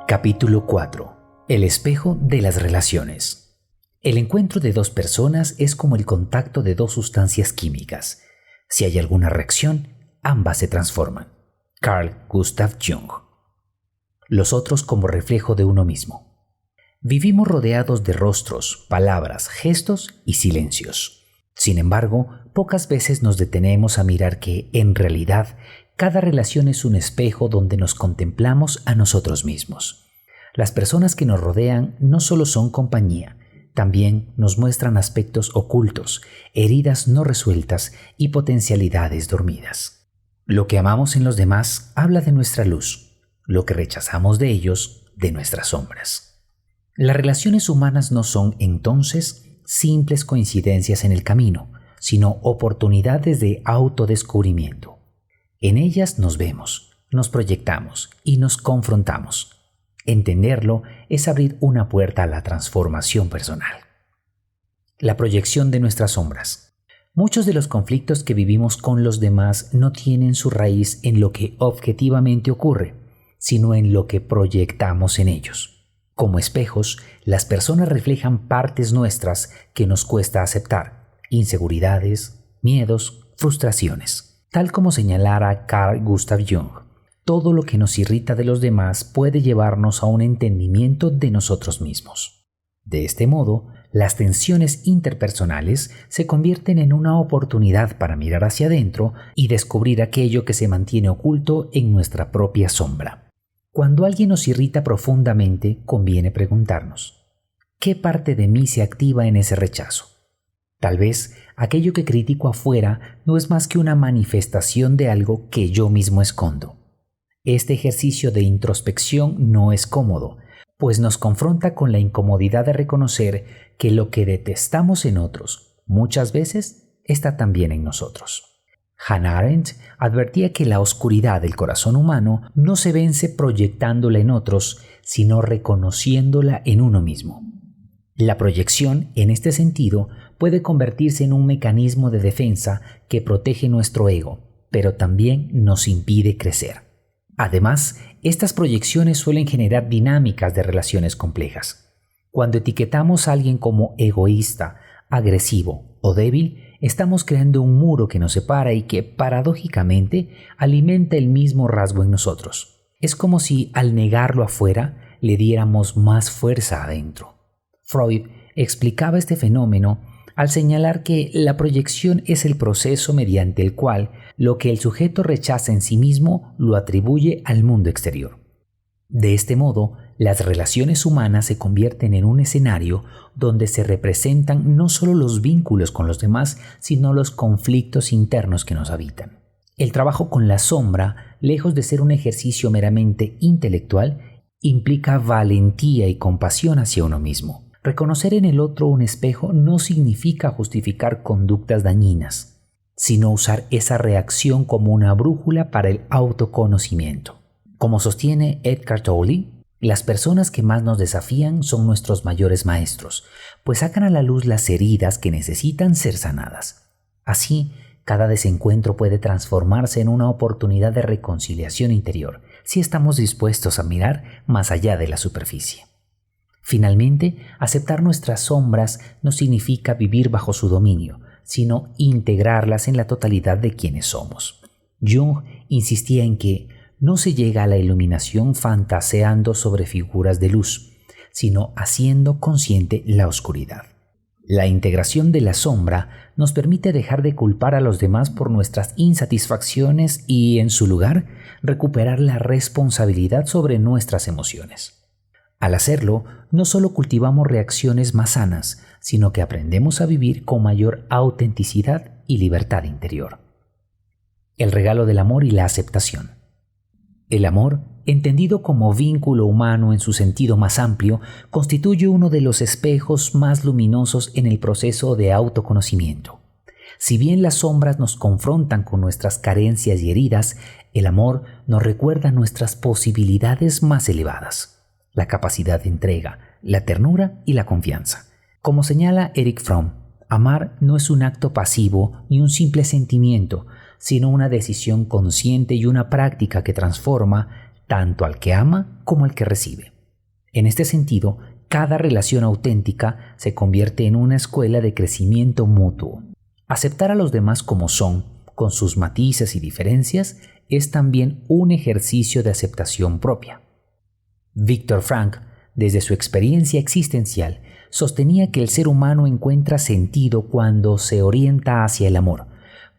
Capítulo 4. El espejo de las relaciones. El encuentro de dos personas es como el contacto de dos sustancias químicas. Si hay alguna reacción, ambas se transforman. Carl Gustav Jung. Los otros como reflejo de uno mismo. Vivimos rodeados de rostros, palabras, gestos y silencios. Sin embargo, pocas veces nos detenemos a mirar que, en realidad, cada relación es un espejo donde nos contemplamos a nosotros mismos. Las personas que nos rodean no solo son compañía, también nos muestran aspectos ocultos, heridas no resueltas y potencialidades dormidas. Lo que amamos en los demás habla de nuestra luz, lo que rechazamos de ellos, de nuestras sombras. Las relaciones humanas no son, entonces, simples coincidencias en el camino, sino oportunidades de autodescubrimiento. En ellas nos vemos, nos proyectamos y nos confrontamos. Entenderlo es abrir una puerta a la transformación personal. La proyección de nuestras sombras. Muchos de los conflictos que vivimos con los demás no tienen su raíz en lo que objetivamente ocurre, sino en lo que proyectamos en ellos. Como espejos, las personas reflejan partes nuestras que nos cuesta aceptar, inseguridades, miedos, frustraciones. Tal como señalara Carl Gustav Jung, todo lo que nos irrita de los demás puede llevarnos a un entendimiento de nosotros mismos. De este modo, las tensiones interpersonales se convierten en una oportunidad para mirar hacia adentro y descubrir aquello que se mantiene oculto en nuestra propia sombra. Cuando alguien nos irrita profundamente, conviene preguntarnos, ¿qué parte de mí se activa en ese rechazo? Tal vez aquello que critico afuera no es más que una manifestación de algo que yo mismo escondo. Este ejercicio de introspección no es cómodo, pues nos confronta con la incomodidad de reconocer que lo que detestamos en otros, muchas veces, está también en nosotros. Hannah Arendt advertía que la oscuridad del corazón humano no se vence proyectándola en otros, sino reconociéndola en uno mismo. La proyección, en este sentido, puede convertirse en un mecanismo de defensa que protege nuestro ego, pero también nos impide crecer. Además, estas proyecciones suelen generar dinámicas de relaciones complejas. Cuando etiquetamos a alguien como egoísta, agresivo o débil, estamos creando un muro que nos separa y que, paradójicamente, alimenta el mismo rasgo en nosotros. Es como si, al negarlo afuera, le diéramos más fuerza adentro. Freud explicaba este fenómeno al señalar que la proyección es el proceso mediante el cual lo que el sujeto rechaza en sí mismo lo atribuye al mundo exterior. De este modo, las relaciones humanas se convierten en un escenario donde se representan no solo los vínculos con los demás, sino los conflictos internos que nos habitan. El trabajo con la sombra, lejos de ser un ejercicio meramente intelectual, implica valentía y compasión hacia uno mismo. Reconocer en el otro un espejo no significa justificar conductas dañinas, sino usar esa reacción como una brújula para el autoconocimiento. Como sostiene Eckhart Tolle, las personas que más nos desafían son nuestros mayores maestros, pues sacan a la luz las heridas que necesitan ser sanadas. Así, cada desencuentro puede transformarse en una oportunidad de reconciliación interior, si estamos dispuestos a mirar más allá de la superficie. Finalmente, aceptar nuestras sombras no significa vivir bajo su dominio, sino integrarlas en la totalidad de quienes somos. Jung insistía en que no se llega a la iluminación fantaseando sobre figuras de luz, sino haciendo consciente la oscuridad. La integración de la sombra nos permite dejar de culpar a los demás por nuestras insatisfacciones y, en su lugar, recuperar la responsabilidad sobre nuestras emociones. Al hacerlo, no solo cultivamos reacciones más sanas, sino que aprendemos a vivir con mayor autenticidad y libertad interior. El regalo del amor y la aceptación. El amor, entendido como vínculo humano en su sentido más amplio, constituye uno de los espejos más luminosos en el proceso de autoconocimiento. Si bien las sombras nos confrontan con nuestras carencias y heridas, el amor nos recuerda nuestras posibilidades más elevadas. La capacidad de entrega, la ternura y la confianza. Como señala Erich Fromm, amar no es un acto pasivo ni un simple sentimiento, sino una decisión consciente y una práctica que transforma tanto al que ama como al que recibe. En este sentido, cada relación auténtica se convierte en una escuela de crecimiento mutuo. Aceptar a los demás como son, con sus matices y diferencias, es también un ejercicio de aceptación propia. Viktor Frankl, desde su experiencia existencial, sostenía que el ser humano encuentra sentido cuando se orienta hacia el amor,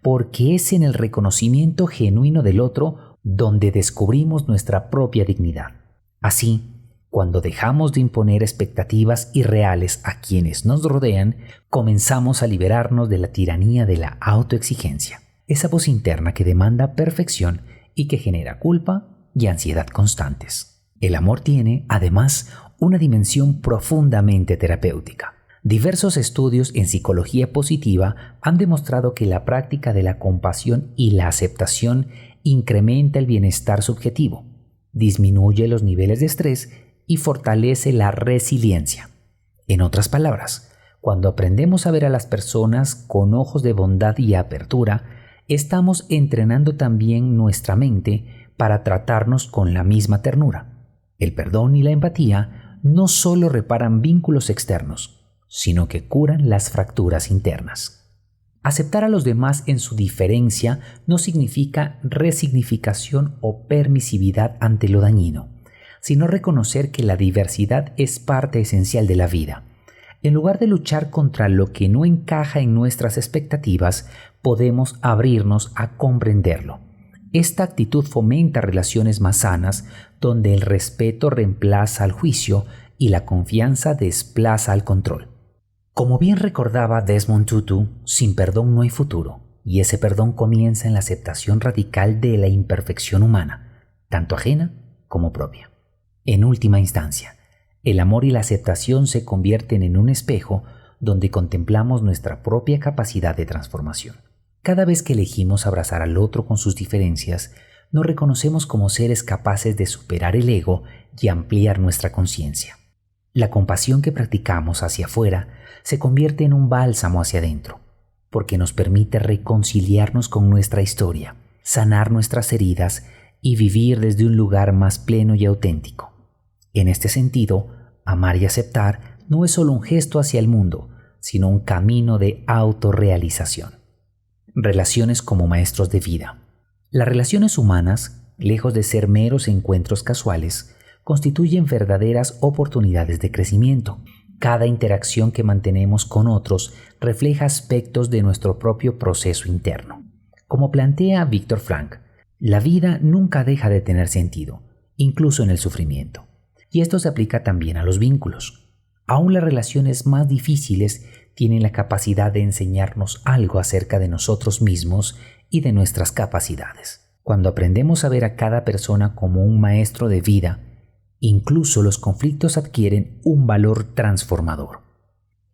porque es en el reconocimiento genuino del otro donde descubrimos nuestra propia dignidad. Así, cuando dejamos de imponer expectativas irreales a quienes nos rodean, comenzamos a liberarnos de la tiranía de la autoexigencia, esa voz interna que demanda perfección y que genera culpa y ansiedad constantes. El amor tiene, además, una dimensión profundamente terapéutica. Diversos estudios en psicología positiva han demostrado que la práctica de la compasión y la aceptación incrementa el bienestar subjetivo, disminuye los niveles de estrés y fortalece la resiliencia. En otras palabras, cuando aprendemos a ver a las personas con ojos de bondad y apertura, estamos entrenando también nuestra mente para tratarnos con la misma ternura. El perdón y la empatía no solo reparan vínculos externos, sino que curan las fracturas internas. Aceptar a los demás en su diferencia no significa resignificación o permisividad ante lo dañino, sino reconocer que la diversidad es parte esencial de la vida. En lugar de luchar contra lo que no encaja en nuestras expectativas, podemos abrirnos a comprenderlo. Esta actitud fomenta relaciones más sanas, donde el respeto reemplaza al juicio y la confianza desplaza al control. Como bien recordaba Desmond Tutu, sin perdón no hay futuro, y ese perdón comienza en la aceptación radical de la imperfección humana, tanto ajena como propia. En última instancia, el amor y la aceptación se convierten en un espejo donde contemplamos nuestra propia capacidad de transformación. Cada vez que elegimos abrazar al otro con sus diferencias, nos reconocemos como seres capaces de superar el ego y ampliar nuestra conciencia. La compasión que practicamos hacia afuera se convierte en un bálsamo hacia adentro, porque nos permite reconciliarnos con nuestra historia, sanar nuestras heridas y vivir desde un lugar más pleno y auténtico. En este sentido, amar y aceptar no es solo un gesto hacia el mundo, sino un camino de autorrealización. Relaciones como maestros de vida. Las relaciones humanas, lejos de ser meros encuentros casuales, constituyen verdaderas oportunidades de crecimiento. Cada interacción que mantenemos con otros refleja aspectos de nuestro propio proceso interno. Como plantea Viktor Frankl, la vida nunca deja de tener sentido, incluso en el sufrimiento. Y esto se aplica también a los vínculos. Aún las relaciones más difíciles tienen la capacidad de enseñarnos algo acerca de nosotros mismos y de nuestras capacidades. Cuando aprendemos a ver a cada persona como un maestro de vida, incluso los conflictos adquieren un valor transformador.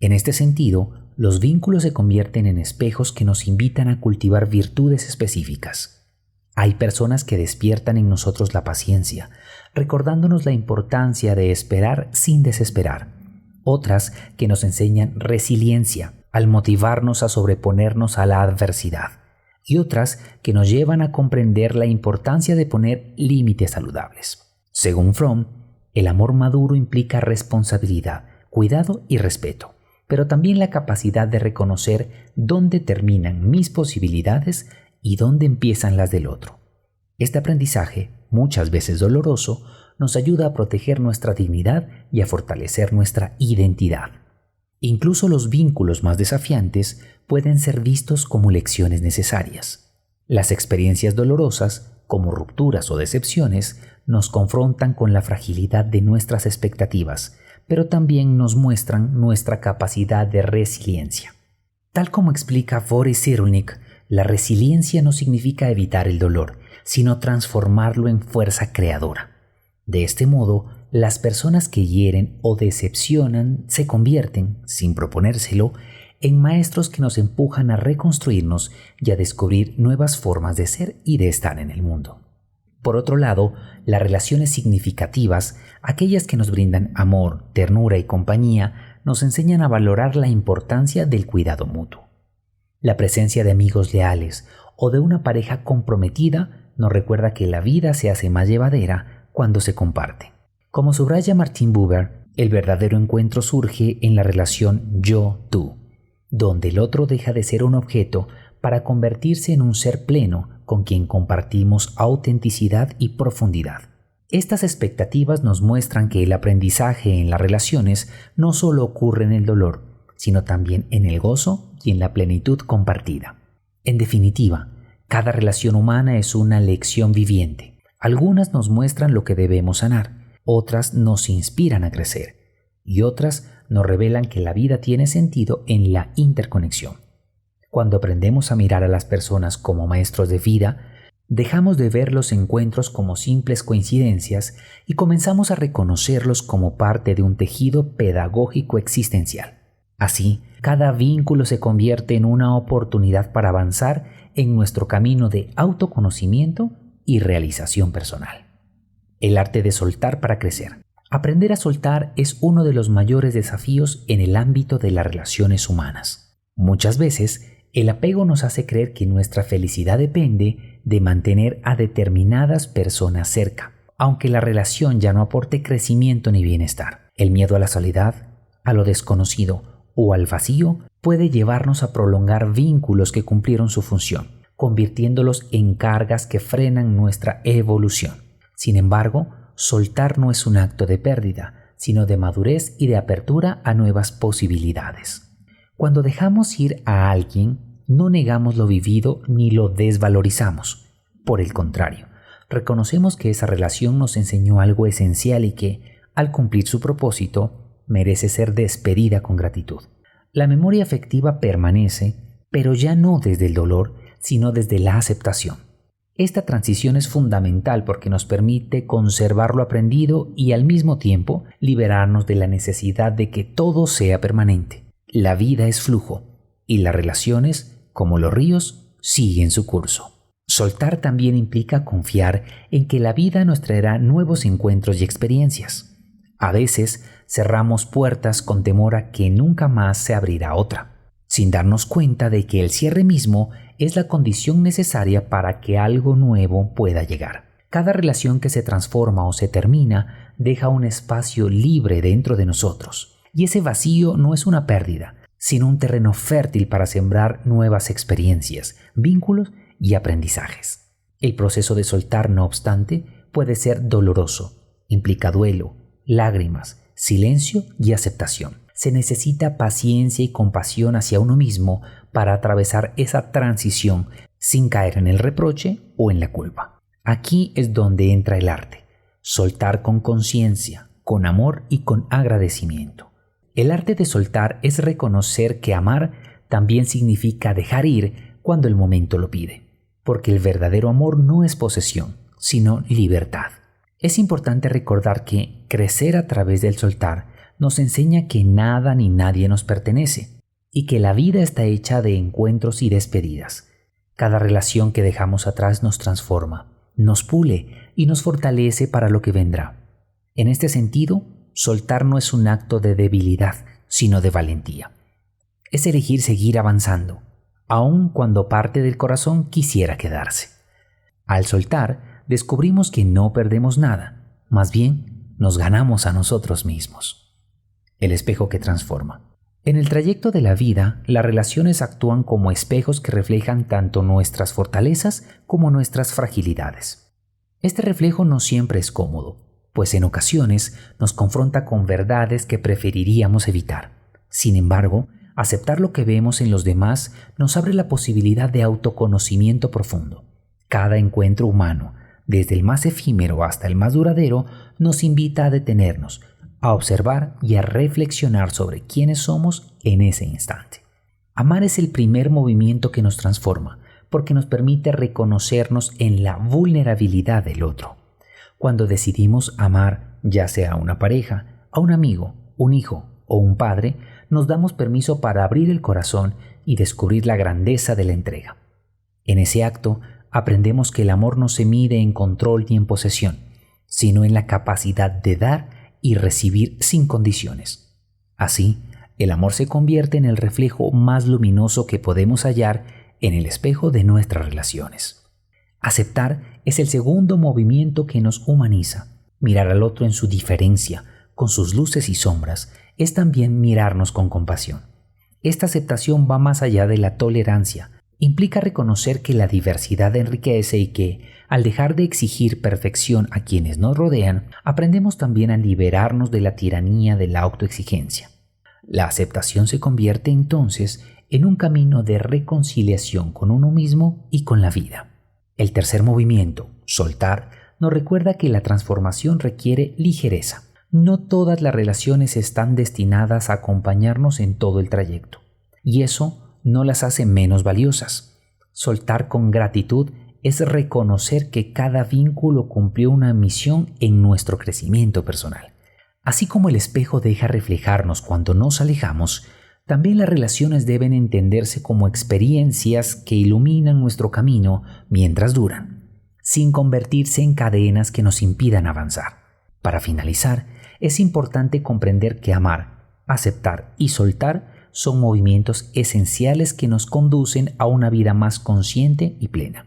En este sentido, los vínculos se convierten en espejos que nos invitan a cultivar virtudes específicas. Hay personas que despiertan en nosotros la paciencia, recordándonos la importancia de esperar sin desesperar. Otras que nos enseñan resiliencia al motivarnos a sobreponernos a la adversidad. Y otras que nos llevan a comprender la importancia de poner límites saludables. Según Fromm, el amor maduro implica responsabilidad, cuidado y respeto, pero también la capacidad de reconocer dónde terminan mis posibilidades y dónde empiezan las del otro. Este aprendizaje, muchas veces doloroso, nos ayuda a proteger nuestra dignidad y a fortalecer nuestra identidad. Incluso los vínculos más desafiantes pueden ser vistos como lecciones necesarias. Las experiencias dolorosas, como rupturas o decepciones, nos confrontan con la fragilidad de nuestras expectativas, pero también nos muestran nuestra capacidad de resiliencia. Tal como explica Boris Cyrulnik, la resiliencia no significa evitar el dolor, sino transformarlo en fuerza creadora. De este modo, las personas que hieren o decepcionan se convierten, sin proponérselo, en maestros que nos empujan a reconstruirnos y a descubrir nuevas formas de ser y de estar en el mundo. Por otro lado, las relaciones significativas, aquellas que nos brindan amor, ternura y compañía, nos enseñan a valorar la importancia del cuidado mutuo. La presencia de amigos leales o de una pareja comprometida nos recuerda que la vida se hace más llevadera cuando se comparte. Como subraya Martin Buber, el verdadero encuentro surge en la relación yo-tú, donde el otro deja de ser un objeto para convertirse en un ser pleno con quien compartimos autenticidad y profundidad. Estas expectativas nos muestran que el aprendizaje en las relaciones no solo ocurre en el dolor, sino también en el gozo y en la plenitud compartida. En definitiva, cada relación humana es una lección viviente. Algunas nos muestran lo que debemos sanar, otras nos inspiran a crecer y otras nos revelan que la vida tiene sentido en la interconexión. Cuando aprendemos a mirar a las personas como maestros de vida, dejamos de ver los encuentros como simples coincidencias y comenzamos a reconocerlos como parte de un tejido pedagógico existencial. Así, cada vínculo se convierte en una oportunidad para avanzar en nuestro camino de autoconocimiento y realización personal. El arte de soltar para crecer. Aprender a soltar es uno de los mayores desafíos en el ámbito de las relaciones humanas. Muchas veces, el apego nos hace creer que nuestra felicidad depende de mantener a determinadas personas cerca, aunque la relación ya no aporte crecimiento ni bienestar. El miedo a la soledad, a lo desconocido o al vacío puede llevarnos a prolongar vínculos que cumplieron su función, convirtiéndolos en cargas que frenan nuestra evolución. Sin embargo, soltar no es un acto de pérdida, sino de madurez y de apertura a nuevas posibilidades. Cuando dejamos ir a alguien, no negamos lo vivido ni lo desvalorizamos. Por el contrario, reconocemos que esa relación nos enseñó algo esencial y que, al cumplir su propósito, merece ser despedida con gratitud. La memoria afectiva permanece, pero ya no desde el dolor, sino desde la aceptación. Esta transición es fundamental porque nos permite conservar lo aprendido y al mismo tiempo liberarnos de la necesidad de que todo sea permanente. La vida es flujo y las relaciones, como los ríos, siguen su curso. Soltar también implica confiar en que la vida nos traerá nuevos encuentros y experiencias. A veces cerramos puertas con temor a que nunca más se abrirá otra, sin darnos cuenta de que el cierre mismo es la condición necesaria para que algo nuevo pueda llegar. Cada relación que se transforma o se termina deja un espacio libre dentro de nosotros, y ese vacío no es una pérdida, sino un terreno fértil para sembrar nuevas experiencias, vínculos y aprendizajes. El proceso de soltar, no obstante, puede ser doloroso, implica duelo, lágrimas, silencio y aceptación. Se necesita paciencia y compasión hacia uno mismo para atravesar esa transición sin caer en el reproche o en la culpa. Aquí es donde entra el arte. Soltar con conciencia, con amor y con agradecimiento. El arte de soltar es reconocer que amar también significa dejar ir cuando el momento lo pide, porque el verdadero amor no es posesión, sino libertad. Es importante recordar que crecer a través del soltar nos enseña que nada ni nadie nos pertenece y que la vida está hecha de encuentros y despedidas. Cada relación que dejamos atrás nos transforma, nos pule y nos fortalece para lo que vendrá. En este sentido, soltar no es un acto de debilidad, sino de valentía. Es elegir seguir avanzando, aun cuando parte del corazón quisiera quedarse. Al soltar, descubrimos que no perdemos nada, más bien nos ganamos a nosotros mismos. El espejo que transforma. En el trayecto de la vida, las relaciones actúan como espejos que reflejan tanto nuestras fortalezas como nuestras fragilidades. Este reflejo no siempre es cómodo, pues en ocasiones nos confronta con verdades que preferiríamos evitar. Sin embargo, aceptar lo que vemos en los demás nos abre la posibilidad de autoconocimiento profundo. Cada encuentro humano, desde el más efímero hasta el más duradero, nos invita a detenernos, a observar y a reflexionar sobre quiénes somos en ese instante. Amar es el primer movimiento que nos transforma, porque nos permite reconocernos en la vulnerabilidad del otro. Cuando decidimos amar, ya sea a una pareja, a un amigo, un hijo o un padre, nos damos permiso para abrir el corazón y descubrir la grandeza de la entrega. En ese acto, aprendemos que el amor no se mide en control ni en posesión, sino en la capacidad de dar y recibir sin condiciones. Así, el amor se convierte en el reflejo más luminoso que podemos hallar en el espejo de nuestras relaciones. Aceptar es el segundo movimiento que nos humaniza. Mirar al otro en su diferencia, con sus luces y sombras, es también mirarnos con compasión. Esta aceptación va más allá de la tolerancia. Implica reconocer que la diversidad enriquece y que, al dejar de exigir perfección a quienes nos rodean, aprendemos también a liberarnos de la tiranía de la autoexigencia. La aceptación se convierte entonces en un camino de reconciliación con uno mismo y con la vida. El tercer movimiento, soltar, nos recuerda que la transformación requiere ligereza. No todas las relaciones están destinadas a acompañarnos en todo el trayecto, y eso no las hace menos valiosas. Soltar con gratitud es reconocer que cada vínculo cumplió una misión en nuestro crecimiento personal. Así como el espejo deja reflejarnos cuando nos alejamos, también las relaciones deben entenderse como experiencias que iluminan nuestro camino mientras duran, sin convertirse en cadenas que nos impidan avanzar. Para finalizar, es importante comprender que amar, aceptar y soltar son movimientos esenciales que nos conducen a una vida más consciente y plena.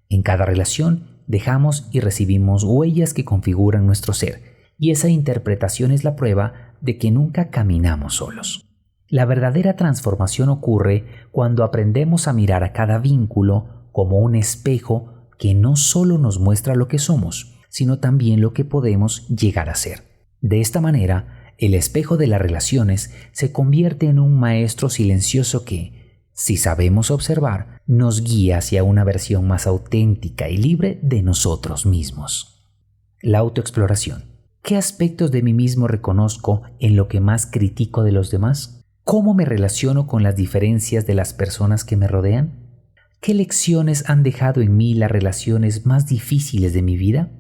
En cada relación dejamos y recibimos huellas que configuran nuestro ser, y esa interpretación es la prueba de que nunca caminamos solos. La verdadera transformación ocurre cuando aprendemos a mirar a cada vínculo como un espejo que no solo nos muestra lo que somos, sino también lo que podemos llegar a ser. De esta manera, el espejo de las relaciones se convierte en un maestro silencioso que, si sabemos observar, nos guía hacia una versión más auténtica y libre de nosotros mismos. La autoexploración. ¿Qué aspectos de mí mismo reconozco en lo que más critico de los demás? ¿Cómo me relaciono con las diferencias de las personas que me rodean? ¿Qué lecciones han dejado en mí las relaciones más difíciles de mi vida?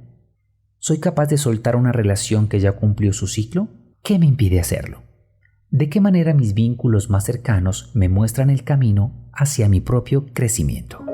¿Soy capaz de soltar una relación que ya cumplió su ciclo? ¿Qué me impide hacerlo? ¿De qué manera mis vínculos más cercanos me muestran el camino hacia mi propio crecimiento?